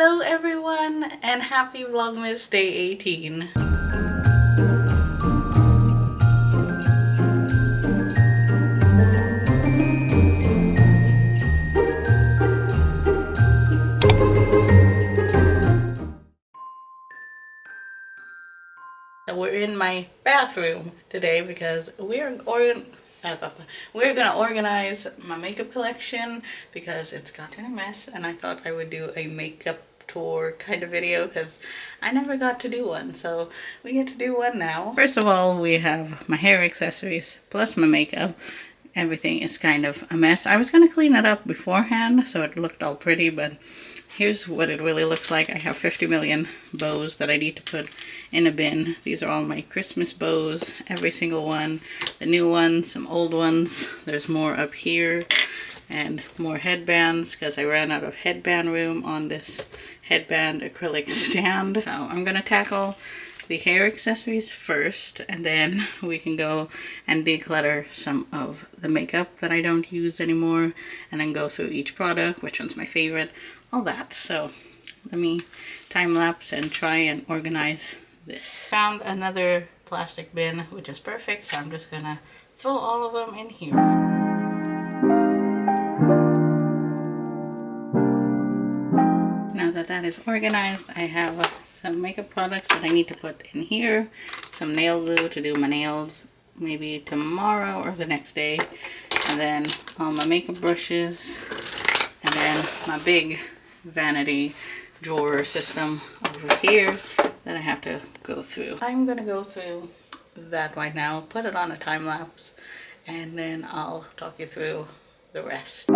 Hello everyone and happy Vlogmas day 18. So we're in my bathroom today because we're gonna organize my makeup collection because it's gotten a mess, and I thought I would do a makeup tour kind of video because I never got to do one, so we get to do one now. First of all, we have my hair accessories plus my makeup. Everything is kind of a mess. I was gonna clean it up beforehand so it looked all pretty, but here's what it really looks like. I have 50 million bows that I need to put in a bin. These are all my Christmas bows, every single one. The new ones, some old ones. There's more up here and more headbands because I ran out of headband room on this headband acrylic stand. So I'm gonna tackle the hair accessories first, and then we can go and declutter some of the makeup that I don't use anymore, and then go through each product, which one's my favorite, all that. So let me time lapse and try and organize this. Found another plastic bin, which is perfect, so I'm just gonna throw all of them in here. Now that that is organized, I have some makeup products that I need to put in here. Some nail glue to do my nails maybe tomorrow or the next day. And then all my makeup brushes. And then my big vanity drawer system over here that I have to go through. I'm going to go through that right now, put it on a time lapse, and then I'll talk you through the rest.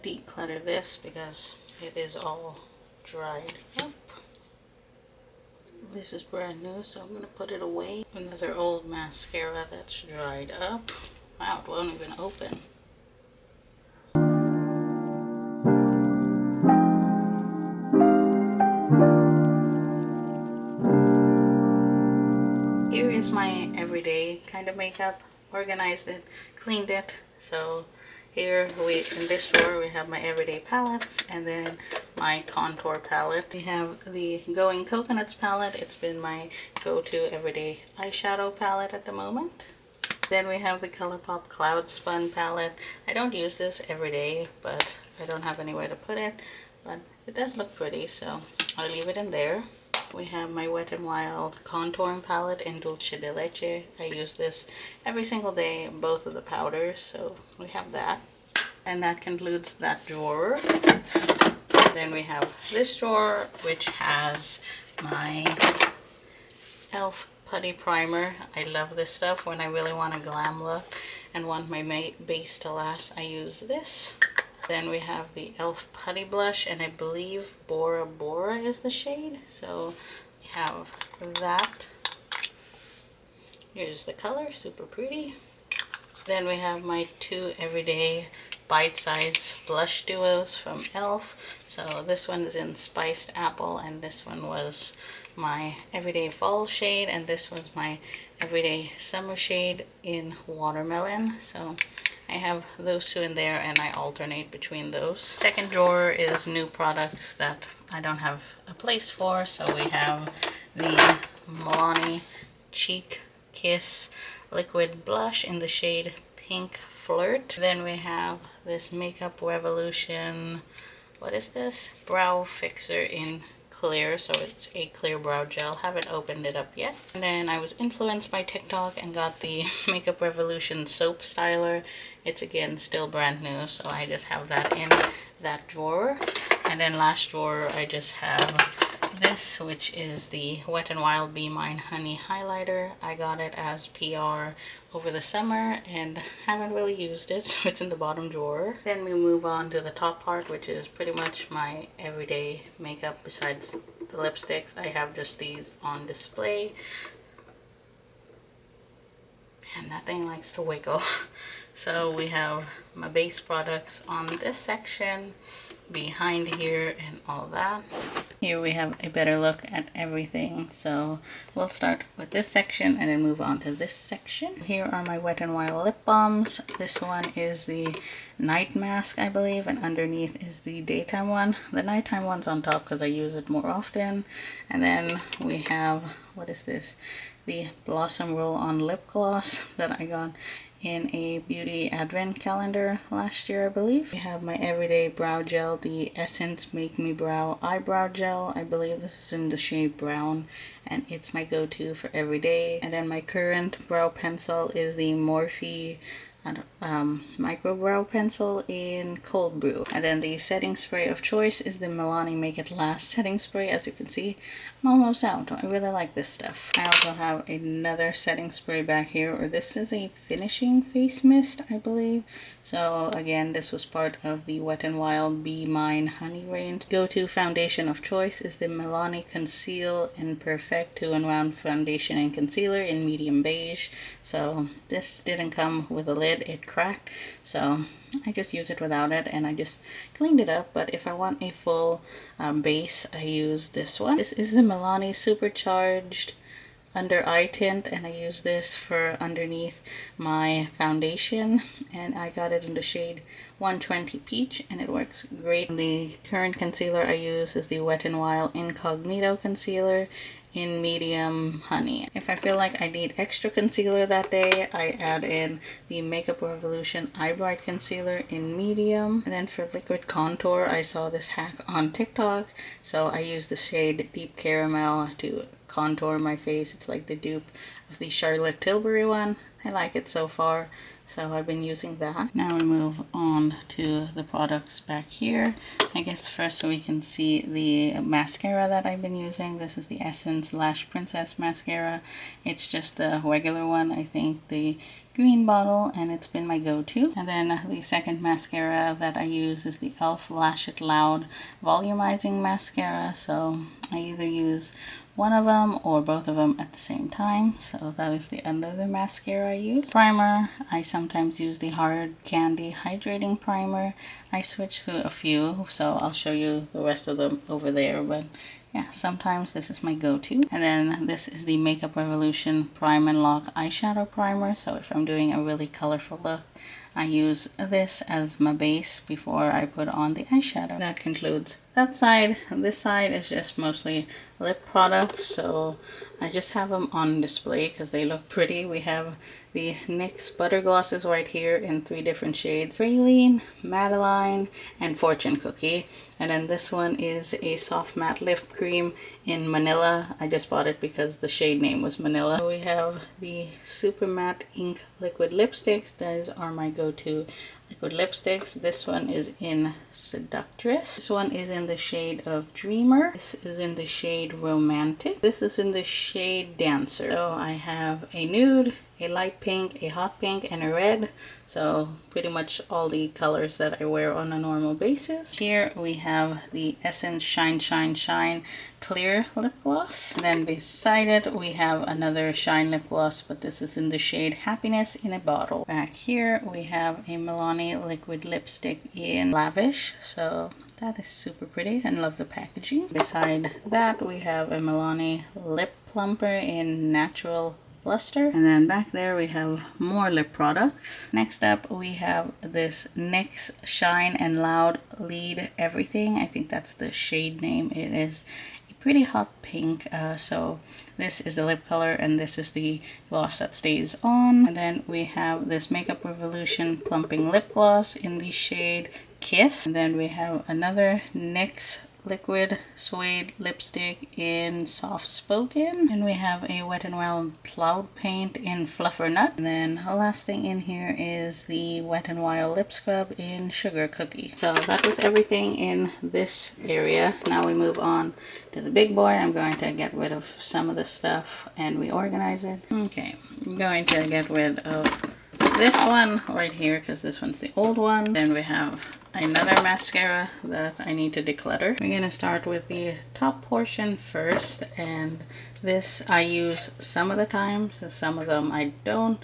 Declutter this because it is all dried up. This is brand new, so I'm gonna put it away. Another old mascara that's dried up. Wow, it won't even open. Here is my everyday kind of makeup. Organized it, cleaned it. So here in this drawer we have my everyday palettes, and then my contour palette. We have the Going Coconuts palette. It's been my go-to everyday eyeshadow palette at the moment. Then we have the ColourPop Cloud Spun palette. I don't use this every day, but I don't have anywhere to put it. But it does look pretty, so I'll leave it in there. We have my Wet n Wild contouring palette in Dulce de Leche. I use this every single day, both of the powders, so we have that. And that concludes that drawer. Then we have this drawer, which has my e.l.f. Putty Primer. I love this stuff when I really want a glam look and want my base to last. I use this. Then we have the e.l.f. Putty Blush, and I believe Bora Bora is the shade. So we have that. Here's the color, super pretty. Then we have my two everyday bite-sized blush duos from e.l.f. So this one is in Spiced Apple, and this one was my everyday fall shade, and this was my everyday summer shade in Watermelon. So I have those two in there, and I alternate between those. Second drawer is new products that I don't have a place for. So we have the Milani Cheek Kiss liquid blush in the shade Pink Flirt. Then we have this Makeup Revolution, what is this? Brow Fixer in clear, so it's a clear brow gel. Haven't opened it up yet. And then I was influenced by TikTok and got the Makeup Revolution soap styler. It's again still brand new, so I just have that in that drawer. And then last drawer I just have this, which is the Wet n Wild Be Mine Honey highlighter. I got it as PR over the summer and haven't really used it, so it's in the bottom drawer. Then we move on to the top part, which is pretty much my everyday makeup besides the lipsticks. I have just these on display, and that thing likes to wiggle. So we have my base products on this section, behind here, and all that. Here we have a better look at everything. So we'll start with this section and then move on to this section. Here are my Wet n Wild lip balms. This one is the night mask, I believe, and underneath is the daytime one. The nighttime one's on top because I use it more often. And then we have, what is this? The Blossom Roll On Lip Gloss that I got in a beauty advent calendar last year, I believe. We have my everyday brow gel, the Essence Make Me Brow Eyebrow Gel. I believe this is in the shade brown, and it's my go-to for every day. And then my current brow pencil is the Morphe micro brow pencil in Cold Brew. And then the setting spray of choice is the Milani Make It Last setting spray. As you can see, I'm almost out. I really like this stuff. I also have another setting spray back here, or this is a finishing face mist, I believe. So again, this was part of the Wet n Wild Be Mine Honey range. Go-to foundation of choice is the Milani Conceal and Perfect 2-in-1 foundation and concealer in medium beige. So this didn't come with a lid, it cracked, so I just use it without it, and I just cleaned it up. But if I want a full base, I use this one. This is the Milani Supercharged Under Eye Tint, and I use this for underneath my foundation, and I got it in the shade 120 Peach, and it works great. The current concealer I use is the Wet n Wild Incognito Concealer in medium honey. If I feel like I need extra concealer that day, I add in the Makeup Revolution Eye Bright Concealer in medium. And then for liquid contour, I saw this hack on TikTok, so I use the shade Deep Caramel to contour my face. It's like the dupe of the Charlotte Tilbury one. I like it so far, so I've been using that. Now we move on to the products back here. I guess first we can see the mascara that I've been using. This is the Essence Lash Princess Mascara. It's just the regular one, I think the green bottle, and it's been my go-to. And then the second mascara that I use is the e.l.f. Lash It Loud Volumizing Mascara. So I either use one of them or both of them at the same time. So that is the other mascara I use. Primer, I sometimes use the Hard Candy Hydrating Primer. I switch through a few, so I'll show you the rest of them over there, but yeah, sometimes this is my go-to. And then this is the Makeup Revolution Prime and Lock Eyeshadow Primer. So if I'm doing a really colorful look, I use this as my base before I put on the eyeshadow. That concludes that side. This side is just mostly lip products, so I just have them on display because they look pretty. We have the NYX Butter Glosses right here in 3 different shades: Praline, Madeline, and Fortune Cookie. And then this one is a soft matte lip cream in Manila. I just bought it because the shade name was Manila. We have the Super Matte Ink Liquid Lipsticks. Those are my go-to liquid lipsticks. This one is in Seductress. This one is in the shade of Dreamer. This is in the shade Romantic. This is in the shade Dancer. So I have a nude, a light pink, a hot pink, and a red. So pretty much all the colors that I wear on a normal basis. Here we have the Essence Shine Shine Shine Clear Lip Gloss. And then beside it we have another Shine Lip Gloss, but this is in the shade Happiness in a Bottle. Back here we have a Milani Liquid Lipstick in Lavish. So that is super pretty, and love the packaging. Beside that we have a Milani Lip Plumper in Natural Luster. And then back there we have more lip products. Next up we have this NYX Shine and Loud Lead Everything. I think that's the shade name. It is a pretty hot pink. So this is the lip color, and this is the gloss that stays on. And then we have this Makeup Revolution Plumping Lip Gloss in the shade Kiss. And then we have another NYX Liquid Suede Lipstick in Soft Spoken. And we have a Wet n Wild Cloud Paint in Fluffer Nut. And then the last thing in here is the Wet n Wild Lip Scrub in Sugar Cookie. So that was everything in this area. Now we move on to the big boy. I'm going to get rid of some of the stuff and reorganize it. Okay, I'm going to get rid of this one right here because this one's the old one. Then we have another mascara that I need to declutter. We're gonna start with the top portion first, and this I use some of the times, and some of them I don't.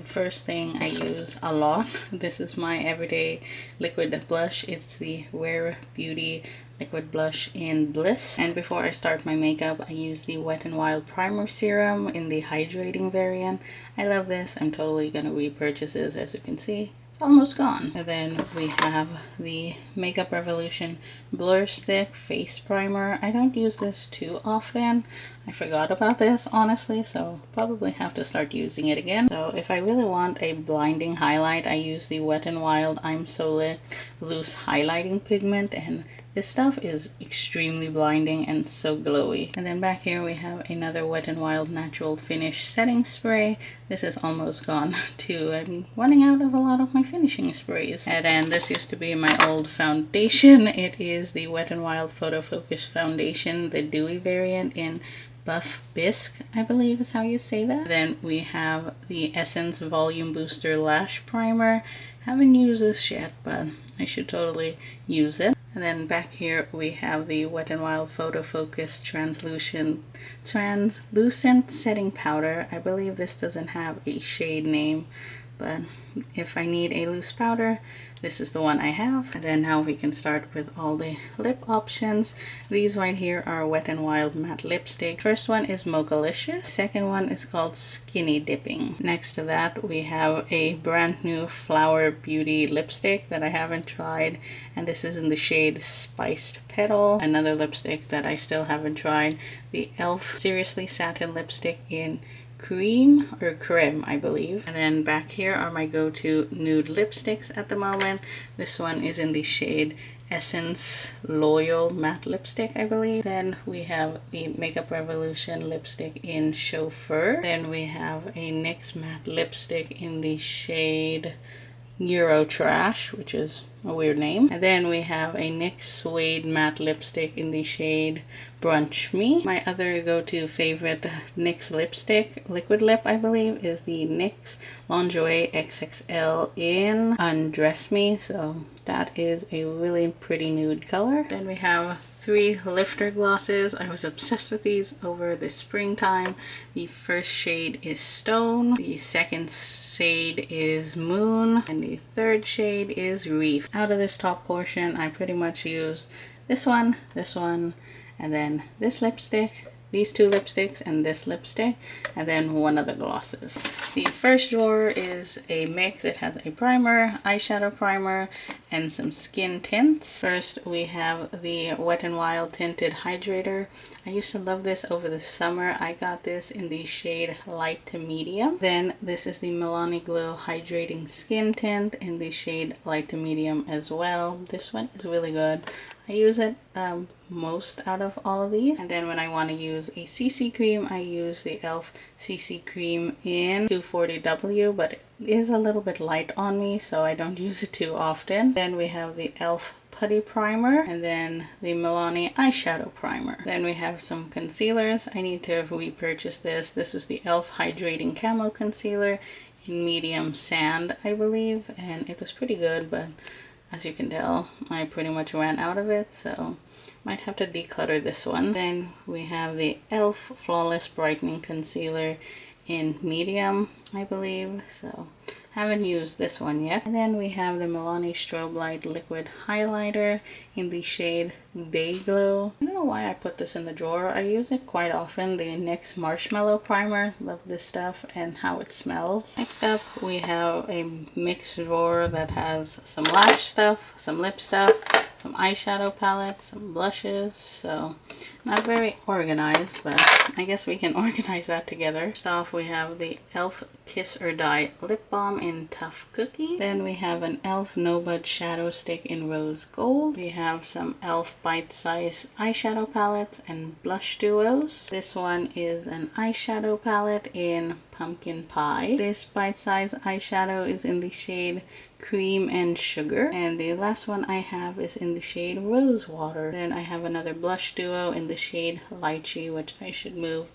First thing I use a lot, this is my everyday liquid blush. It's the Rare Beauty liquid blush in Bliss. And before I start my makeup, I use the Wet n Wild primer serum in the hydrating variant. I love this. I'm totally gonna repurchase this. As you can see, it's almost gone. And then we have the Makeup Revolution Blur Stick Face Primer. I don't use this too often. I forgot about this, honestly, so probably have to start using it again. So if I really want a blinding highlight, I use the Wet n Wild I'm So Lit Loose Highlighting Pigment, and this stuff is extremely blinding and so glowy. And then back here we have another Wet n Wild Natural Finish Setting Spray. This is almost gone too. I'm running out of a lot of my finishing sprays. And then this used to be my old foundation. It is the Wet n Wild Photo Focus Foundation, the dewy variant in Buff Bisque, I believe is how you say that. Then we have the Essence Volume Booster Lash Primer. Haven't used this yet, but I should totally use it. And then back here we have the Wet n Wild Photo Focus Translucent Setting Powder. I believe this doesn't have a shade name, but if I need a loose powder, this is the one I have. And then now we can start with all the lip options. These right here are Wet n Wild matte lipstick. First one is Mochalicious. Second one is called Skinny Dipping. Next to that we have a brand new Flower Beauty lipstick that I haven't tried, and this is in the shade Spiced Petal. Another lipstick that I still haven't tried, the e.l.f. Seriously Satin lipstick in Cream or Creme, I believe. And then back here are my go-to nude lipsticks at the moment. This one is in the shade Essence Loyal Matte Lipstick, I believe. Then we have the Makeup Revolution lipstick in Chauffeur. Then we have a NYX matte lipstick in the shade Euro Trash, which is a weird name. And then we have a NYX Suede matte lipstick in the shade Brunch Me. My other go-to favorite NYX lipstick, liquid lip I believe, is the NYX Lingerie XXL in Undress Me. So that is a really pretty nude color. Then we have 3 lifter glosses. I was obsessed with these over the springtime. The first shade is Stone, the second shade is Moon, and the third shade is Reef. Out of this top portion, I pretty much use this one, and then this lipstick, these 2 lipsticks, and this lipstick, and then one of the glosses. The first drawer is a mix. It has a primer, eyeshadow primer, and some skin tints. First we have the Wet n Wild Tinted Hydrator. I used to love this over the summer. I got this in the shade Light to Medium. Then this is the Milani Glow Hydrating Skin Tint in the shade Light to Medium as well. This one is really good. I use it most out of all of these. And then when I want to use a CC cream, I use the e.l.f. CC cream in 240W, but it is a little bit light on me, so I don't use it too often. Then we have the e.l.f. Putty Primer, and then the Milani Eyeshadow Primer. Then we have some concealers. I need to repurchase this. This was the e.l.f. Hydrating Camo Concealer in Medium Sand, I believe, and it was pretty good, but as you can tell, I pretty much ran out of it, so might have to declutter this one. Then we have the e.l.f. Flawless Brightening Concealer in Medium, I believe, so haven't used this one yet. And then we have the Milani Strobe Light Liquid Highlighter in the shade Day Glow. I don't know why I put this in the drawer. I use it quite often. The NYX Marshmallow Primer. Love this stuff and how it smells. Next up, we have a mixed drawer that has some lash stuff, some lip stuff, some eyeshadow palettes, some blushes. So not very organized, but I guess we can organize that together. First off, we have the e.l.f. Kiss or Die Lip Balm in Tough Cookie. Then we have an e.l.f. No Bud Shadow Stick in Rose Gold. We have some e.l.f. bite-sized eyeshadow palettes and blush duos. This one is an eyeshadow palette in Pumpkin Pie. This bite-sized eyeshadow is in the shade Cream and Sugar, and the last one I have is in the shade Rose Water. Then I have another blush duo in the shade Lychee, which I should move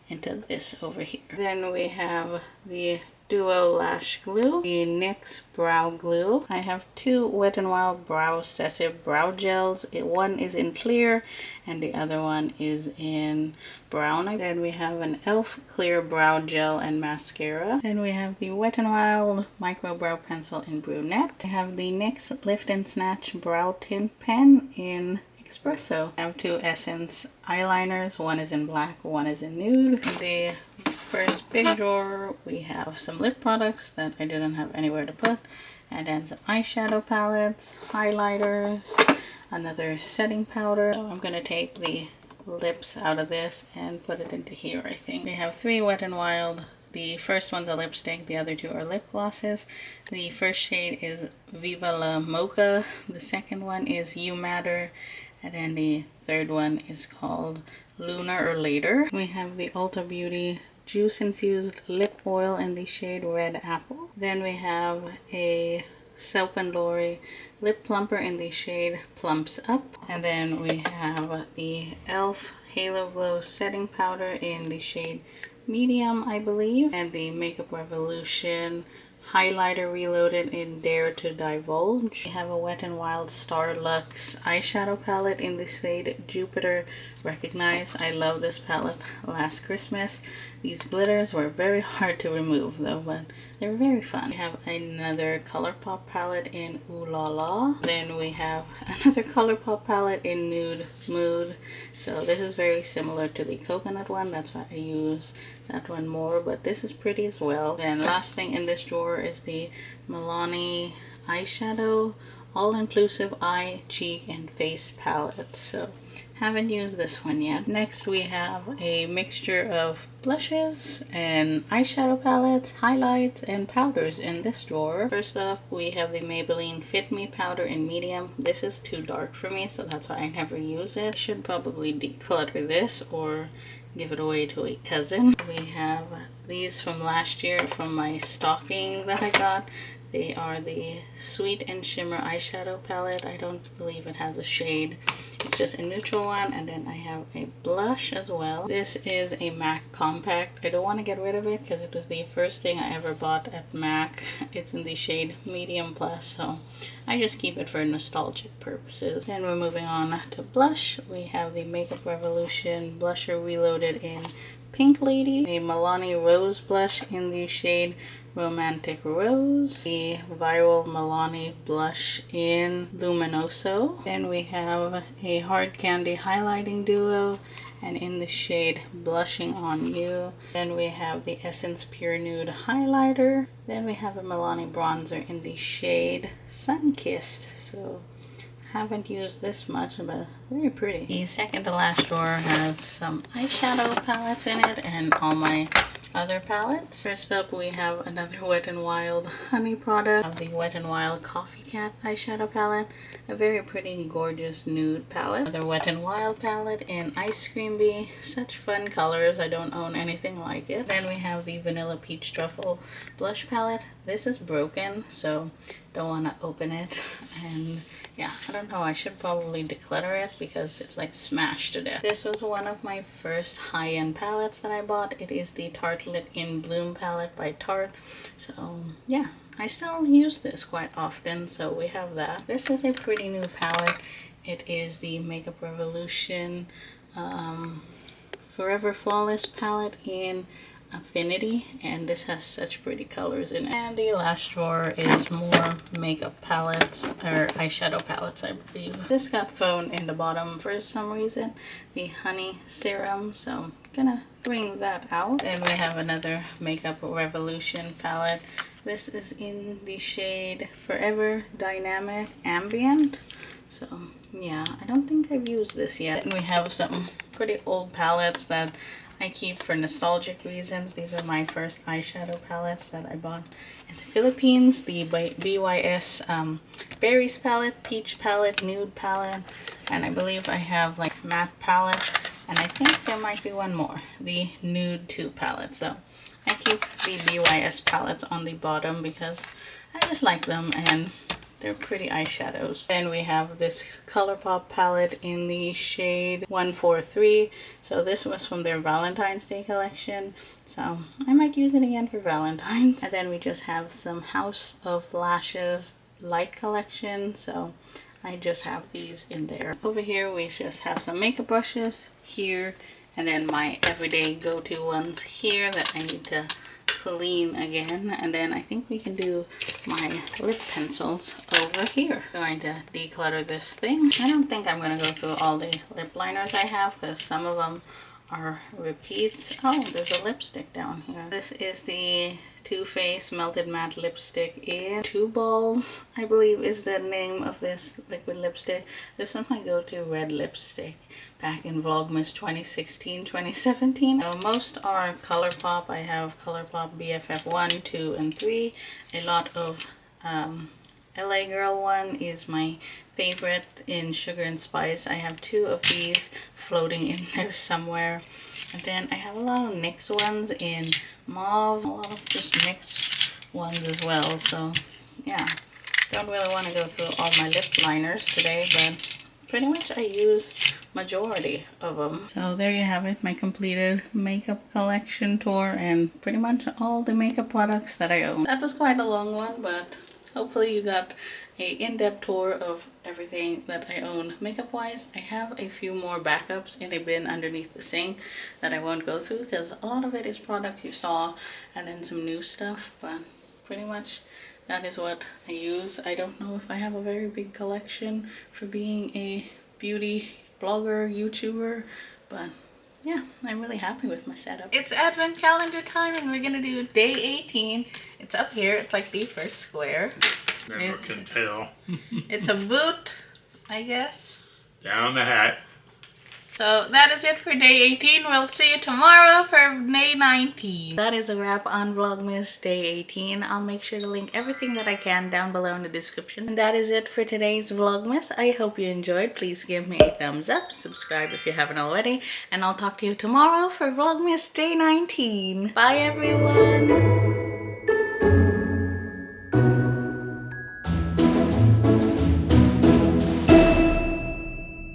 into this over here. Then we have the Duo Lash Glue, the NYX Brow Glue. I have two Wet n Wild Brow Excessive Brow Gels. One is in clear and the other one is in brown. Then we have an e.l.f. Clear Brow Gel and Mascara. Then we have the Wet n Wild Micro Brow Pencil in Brunette. I have the NYX Lift and Snatch Brow Tint Pen in Espresso. I have two Essence eyeliners. One is in black, one is in nude. In the first big drawer, we have some lip products that I didn't have anywhere to put. And then some eyeshadow palettes, highlighters, another setting powder. So I'm going to take the lips out of this and put it into here, I think. We have three Wet n Wild. The first one's a lipstick, the other two are lip glosses. The first shade is Viva La Mocha. The second one is You Matter. And then the third one is called Lunar or Later. We have the Ulta Beauty Juice Infused Lip Oil in the shade Red Apple. Then we have a Soap & Lori Lip Plumper in the shade Plumps Up. And then we have the e.l.f. Halo Glow Setting Powder in the shade Medium, I believe. And the Makeup Revolution Highlighter Reloaded in Dare to Divulge. We have a Wet n Wild Star Luxe eyeshadow palette in the shade Jupiter Recognize. I love this palette last Christmas. These glitters were very hard to remove though, but they're very fun. We have another ColourPop palette in Ooh La La. Then we have another ColourPop palette in Nude Mood. So this is very similar to the coconut one. That's why I use that one more, but this is pretty as well. Then last thing in this drawer is the Milani eyeshadow all-inclusive eye, cheek, and face palette. So haven't used this one yet. Next we have a mixture of blushes and eyeshadow palettes, highlights, and powders in this drawer. First off, we have the Maybelline Fit Me powder in medium. This is too dark for me, so that's why I never use it. I should probably declutter this or give it away to a cousin. We have these from last year from my stocking that I got. They are the Sweet and Shimmer eyeshadow palette. I don't believe it has a shade. It's just a neutral one. And then I have a blush as well. This is a MAC compact. I don't want to get rid of it because it was the first thing I ever bought at MAC. It's in the shade Medium Plus, so I just keep it for nostalgic purposes. Then we're moving on to blush. We have the Makeup Revolution Blusher Reloaded in Pink Lady, a Milani Rose blush in the shade Romantic Rose, the Viral Milani blush in Luminoso. Then we have a Hard Candy highlighting duo and in the shade Blushing on You. Then we have the Essence Pure Nude highlighter. Then we have a Milani bronzer in the shade Sunkissed. So haven't used this much, but very pretty. The second to last drawer has some eyeshadow palettes in it and all my other palettes. First up, we have another Wet n Wild honey product of the Wet n Wild Coffee Cat eyeshadow palette. A very pretty, gorgeous nude palette. Another Wet n Wild palette in Ice Cream Bee. Such fun colors. I don't own anything like it. Then we have the Vanilla Peach Truffle blush palette. This is broken, so don't want to open it. And yeah, I don't know, I should probably declutter it because it's like smashed to death. This was one of my first high-end palettes that I bought. It is the Tartelette in Bloom palette by Tarte. So yeah, I still use this quite often, so we have that. This is a pretty new palette. It is the Makeup Revolution Forever Flawless palette in Affinity, and this has such pretty colors in it. And the last drawer is more makeup palettes or eyeshadow palettes, I believe. This got thrown in the bottom for some reason, the Honey Serum, so I'm gonna bring that out. And we have another Makeup Revolution palette. This is in the shade Forever Dynamic Ambient. So yeah, I don't think I've used this yet. And we have some pretty old palettes that I keep for nostalgic reasons. These are my first eyeshadow palettes that I bought in the Philippines. The BYS Berries palette, Peach palette, Nude palette, and I believe I have like Matte palette, and I think there might be one more, the Nude 2 palette. So I keep the BYS palettes on the bottom because I just like them, and they're pretty eyeshadows. Then we have this ColourPop palette in the shade 143. So this was from their Valentine's Day collection. So I might use it again for Valentine's. And then we just have some House of Lashes light collection. So I just have these in there. Over here we just have some makeup brushes here, and then my everyday go-to ones here that I need to clean again. And then I think we can do my lip pencils over here. I'm going to declutter this thing. I don't think I'm going to go through all the lip liners I have because some of them are repeats. Oh, there's a lipstick down here. This is the Too Faced Melted Matte Lipstick in Two Balls, I believe is the name of this liquid lipstick. This is my go-to red lipstick back in Vlogmas 2016-2017. Most are ColourPop. I have ColourPop BFF 1, 2, and 3. A lot of LA Girl one is my favorite in Sugar and Spice. I have 2 of these floating in there somewhere. And then I have a lot of NYX ones in mauve, a lot of just NYX ones as well. So yeah, don't really want to go through all my lip liners today, but pretty much I use majority of them. So there you have it, my completed makeup collection tour and pretty much all the makeup products that I own. That was quite a long one, but hopefully you got a in-depth tour of everything that I own makeup wise. I have a few more backups in a bin underneath the sink that I won't go through because a lot of it is products you saw and then some new stuff, but pretty much that is what I use. I don't know if I have a very big collection for being a beauty blogger, YouTuber, but yeah, I'm really happy with my setup. It's advent calendar time and we're gonna do day 18. It's up here, it's like the first square. Never can tell. It's a boot, I guess. Down the hat. So that is it for day 18. We'll see you tomorrow for day 19. That is a wrap on Vlogmas day 18. I'll make sure to link everything that I can down below in the description. And that is it for today's Vlogmas. I hope you enjoyed. Please give me a thumbs up. Subscribe if you haven't already. And I'll talk to you tomorrow for Vlogmas day 19. Bye everyone.